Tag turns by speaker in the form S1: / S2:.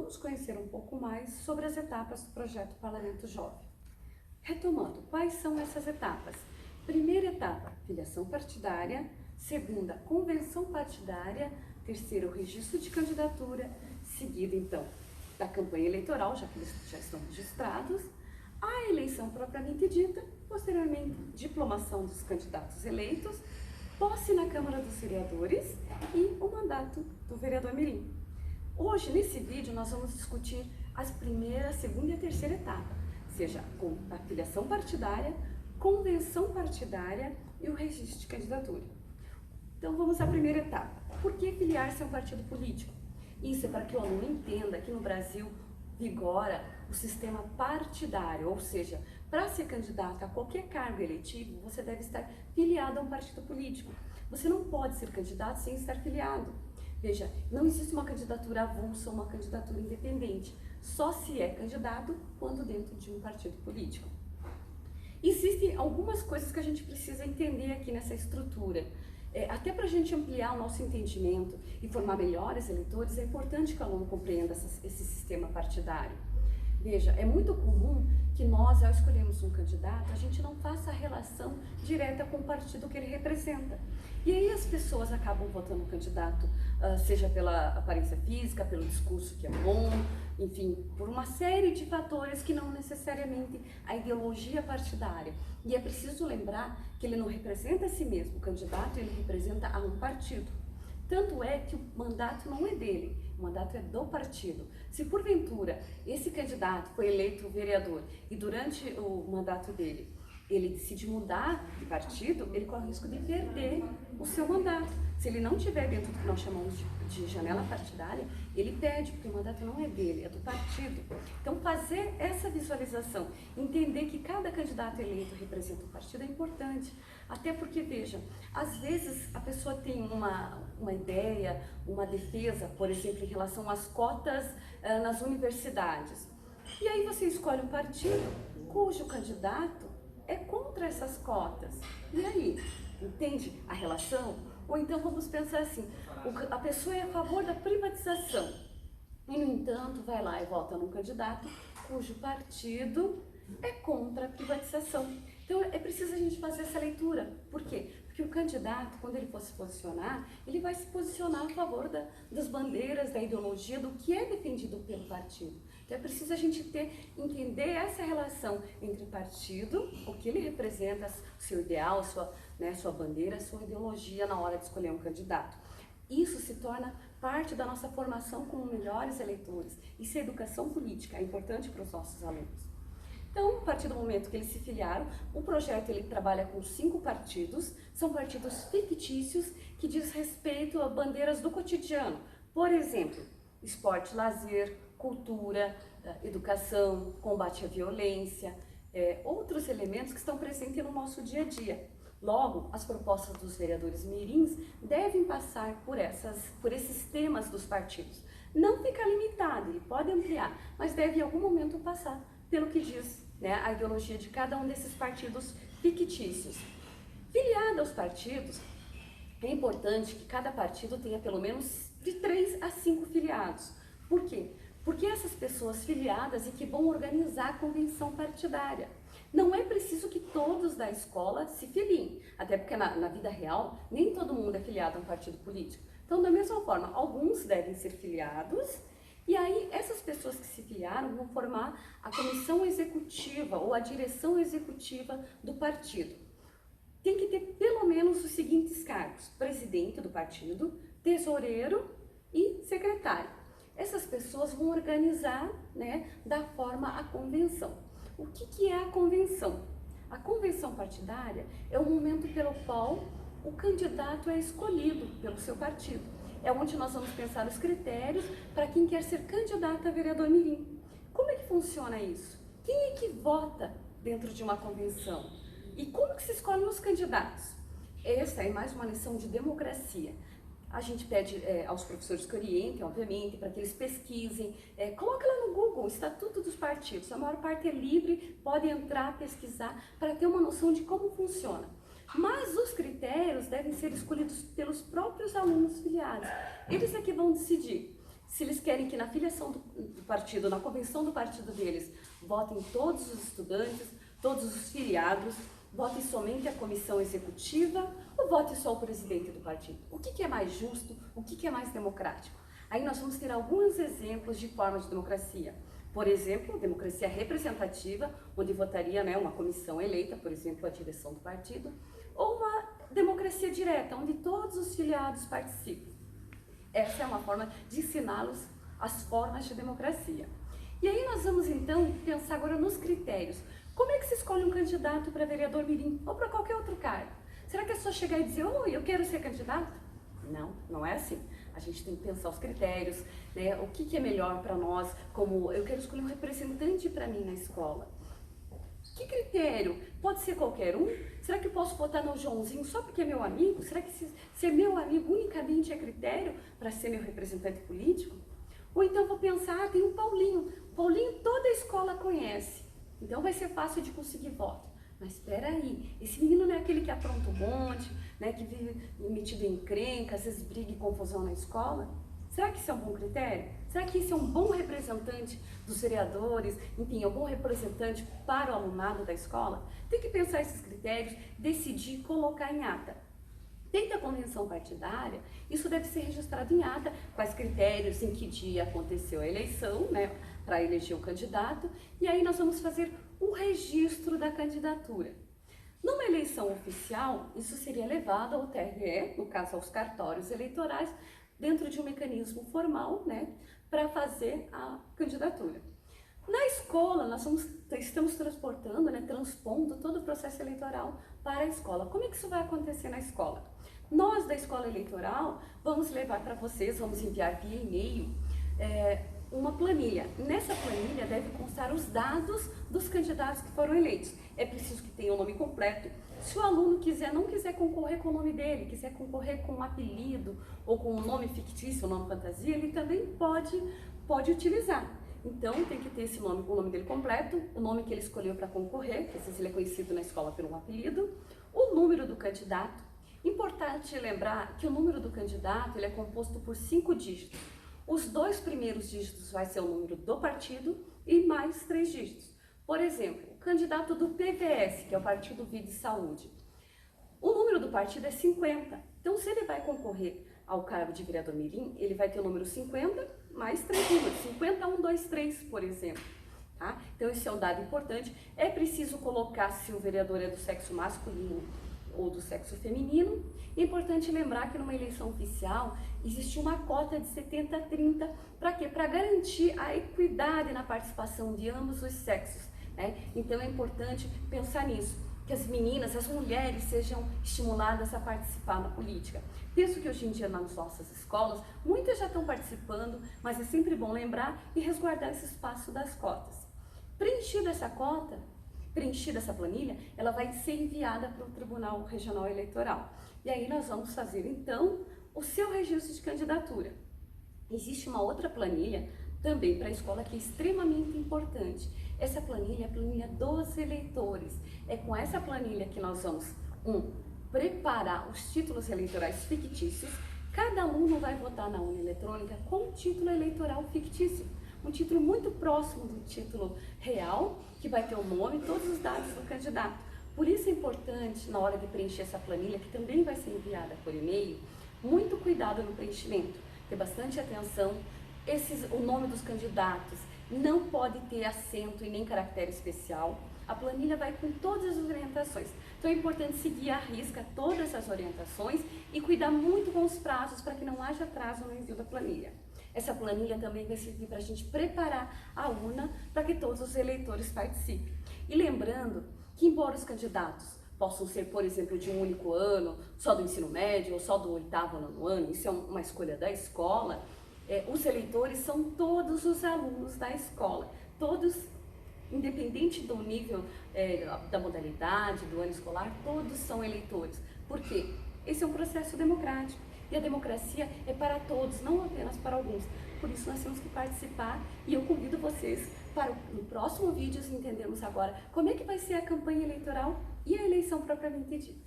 S1: vamos conhecer um pouco mais sobre as etapas do projeto Parlamento Jovem. Retomando, quais são essas etapas? Primeira etapa, filiação partidária. Segunda, convenção partidária. Terceiro, registro de candidatura. Seguido, então, da campanha eleitoral, já que eles já estão registrados. A eleição propriamente dita. Posteriormente, diplomação dos candidatos eleitos. Posse na Câmara dos Vereadores e o mandato do vereador mirim. Hoje, nesse vídeo, nós vamos discutir as primeira, segunda e terceira etapa, seja com a filiação partidária, convenção partidária e o registro de candidatura. Então, vamos à primeira etapa. Por que filiar-se a um partido político? Isso é para que o aluno entenda que no Brasil vigora o sistema partidário, ou seja, para ser candidato a qualquer cargo eletivo, você deve estar filiado a um partido político. Você não pode ser candidato sem estar filiado. Veja, não existe uma candidatura avulsa ou uma candidatura independente. Só se é candidato quando dentro de um partido político. Existem algumas coisas que a gente precisa entender aqui nessa estrutura. Até para a gente ampliar o nosso entendimento e formar melhores eleitores, é importante que o aluno compreenda esse sistema partidário. Veja, é muito comum que nós, ao escolhermos um candidato, a gente não faça a relação direta com o partido que ele representa. E aí as pessoas acabam votando no candidato, seja pela aparência física, pelo discurso que é bom, enfim, por uma série de fatores que não necessariamente a ideologia partidária. E é preciso lembrar que ele não representa a si mesmo, o candidato ele representa a um partido. Tanto é que o mandato não é dele, o mandato é do partido. Se porventura esse candidato foi eleito vereador e durante o mandato dele ele decide mudar de partido, ele corre o risco de perder o seu mandato. Se ele não estiver dentro do que nós chamamos de janela partidária, ele perde, porque o mandato não é dele, é do partido. Então, fazer essa visualização, entender que cada candidato eleito representa um partido é importante. Até porque, veja, às vezes a pessoa tem uma ideia, uma defesa, por exemplo, em relação às cotas nas universidades. E aí você escolhe um partido cujo candidato é contra essas cotas. E aí, entende a relação? Ou então vamos pensar assim, a pessoa é a favor da privatização e, no entanto, vai lá e vota num candidato cujo partido é contra a privatização. Então, é preciso a gente fazer essa leitura. Por quê? Porque o candidato, quando ele for se posicionar, ele vai se posicionar a favor das bandeiras, da ideologia, do que é defendido pelo partido. Então, é preciso a gente entender essa relação entre o partido, o que ele representa, seu ideal, sua bandeira, sua ideologia na hora de escolher um candidato. Isso se torna parte da nossa formação como melhores eleitores. Isso é educação política, é importante para os nossos alunos. Então, a partir do momento que eles se filiaram, o projeto ele trabalha com 5 partidos, são partidos fictícios que diz respeito a bandeiras do cotidiano. Por exemplo, esporte, lazer, cultura, educação, combate à violência, outros elementos que estão presentes no nosso dia a dia. Logo, as propostas dos vereadores mirins devem passar por esses temas dos partidos. Não fica limitado, ele pode ampliar, mas deve em algum momento passar pelo que diz a ideologia de cada um desses partidos fictícios. Filiado aos partidos, é importante que cada partido tenha pelo menos de 3 a 5 filiados. Por quê? Porque essas pessoas filiadas e que vão organizar a convenção partidária. Não é preciso que todos da escola se filiem, até porque na vida real nem todo mundo é filiado a um partido político. Então, da mesma forma, alguns devem ser filiados. E aí, essas pessoas que se filiaram vão formar a comissão executiva ou a direção executiva do partido. Tem que ter pelo menos os seguintes cargos: presidente do partido, tesoureiro e secretário. Essas pessoas vão organizar, da forma a convenção. O que é a convenção? A convenção partidária é o momento pelo qual o candidato é escolhido pelo seu partido. É onde nós vamos pensar os critérios para quem quer ser candidato a vereador mirim. Como é que funciona isso? Quem é que vota dentro de uma convenção? E como que se escolhem os candidatos? Essa é mais uma lição de democracia. A gente pede aos professores que orientem, obviamente, para que eles pesquisem. Coloca lá no Google o Estatuto dos Partidos. A maior parte é livre, pode entrar, pesquisar, para ter uma noção de como funciona. Mas os critérios devem ser escolhidos pelos próprios alunos filiados. Eles é que vão decidir se eles querem que na filiação do partido, na convenção do partido deles, votem todos os estudantes, todos os filiados, vote somente a comissão executiva ou vote só o presidente do partido? O que é mais justo? O que é mais democrático? Aí nós vamos ter alguns exemplos de forma de democracia. Por exemplo, democracia representativa, onde votaria, né, uma comissão eleita, por exemplo, a direção do partido, ou uma democracia direta, onde todos os filiados participam. Essa é uma forma de ensiná-los as formas de democracia. E aí nós vamos então pensar agora nos critérios. Como é que se escolhe um candidato para vereador mirim ou para qualquer outro cargo? Será que é só chegar e dizer, oh, eu quero ser candidato? Não, não é assim. A gente tem que pensar os critérios, né? O que é melhor para nós, como eu quero escolher um representante para mim na escola. Que critério? Pode ser qualquer um? Será que eu posso votar no Joãozinho só porque é meu amigo? Será que ser meu amigo unicamente é critério para ser meu representante político? Ou então vou pensar, tem o Paulinho. Paulinho toda a escola conhece, então vai ser fácil de conseguir voto. Mas espera aí, esse menino não é aquele que apronta um monte, né, que vive metido em encrenca, às vezes briga e confusão na escola? Será que isso é um bom critério? Será que isso é um bom representante dos vereadores, enfim, é um bom representante para o alunado da escola? Tem que pensar esses critérios, decidir, colocar em ata. Dentro da convenção partidária, isso deve ser registrado em ata, quais critérios, em que dia aconteceu a eleição, né, para eleger o candidato, e aí nós vamos fazer o registro da candidatura. Numa eleição oficial, isso seria levado ao TRE, no caso aos cartórios eleitorais, dentro de um mecanismo formal, né, para fazer a candidatura. Na escola, nós estamos transportando, né, transpondo todo o processo eleitoral para a escola. Como é que isso vai acontecer na escola? Nós, da escola eleitoral, vamos levar para vocês, vamos enviar via e-mail, uma planilha. Nessa planilha deve constar os dados dos candidatos que foram eleitos. É preciso que tenha o nome completo. Se o aluno não quiser concorrer com o nome dele, quiser concorrer com um apelido ou com um nome fictício, um nome fantasia, ele também pode utilizar. Então tem que ter esse nome, o nome dele completo, o nome que ele escolheu para concorrer, que às vezes ele é conhecido na escola pelo apelido, o número do candidato. Importante lembrar que o número do candidato ele é composto por 5 dígitos. Os 2 primeiros dígitos vai ser o número do partido e mais 3 dígitos. Por exemplo, o candidato do PVS, que é o Partido Vida e Saúde, o número do partido é 50. Então, se ele vai concorrer ao cargo de vereador mirim, ele vai ter o número 50 mais 3 números, 50, 1, 2, 3, por exemplo. Tá? Então, esse é um dado importante. É preciso colocar se o vereador é do sexo masculino ou do sexo feminino. É importante lembrar que numa eleição oficial existe uma cota de 70-30, para quê? Para garantir a equidade na participação de ambos os sexos, né? Então é importante pensar nisso, que as meninas, as mulheres sejam estimuladas a participar na política. Penso que hoje em dia nas nossas escolas, muitas já estão participando, mas é sempre bom lembrar e resguardar esse espaço das cotas. Preenchida essa cota, preenchida essa planilha, ela vai ser enviada para o Tribunal Regional Eleitoral. E aí nós vamos fazer, então, o seu registro de candidatura. Existe uma outra planilha, também para a escola, que é extremamente importante. Essa planilha é a planilha dos eleitores. É com essa planilha que nós vamos, preparar os títulos eleitorais fictícios. Cada aluno vai votar na urna eletrônica com um título eleitoral fictício. Um título muito próximo do título real, que vai ter o nome e todos os dados do candidato. Por isso é importante, na hora de preencher essa planilha, que também vai ser enviada por e-mail, muito cuidado no preenchimento, ter bastante atenção. O nome dos candidatos não pode ter acento e nem caractere especial. A planilha vai com todas as orientações. Então é importante seguir à risca todas essas orientações e cuidar muito com os prazos para que não haja atraso no envio da planilha. Essa planilha também vai servir para a gente preparar a urna para que todos os eleitores participem. E lembrando que, embora os candidatos possam ser, por exemplo, de um único ano, só do ensino médio ou só do 8º ou 9º ano, isso é uma escolha da escola, os eleitores são todos os alunos da escola, todos, independente do nível, da modalidade, do ano escolar, todos são eleitores. Por quê? Esse é um processo democrático. E a democracia é para todos, não apenas para alguns. Por isso nós temos que participar e eu convido vocês para no próximo vídeo entendermos agora como é que vai ser a campanha eleitoral e a eleição propriamente dita.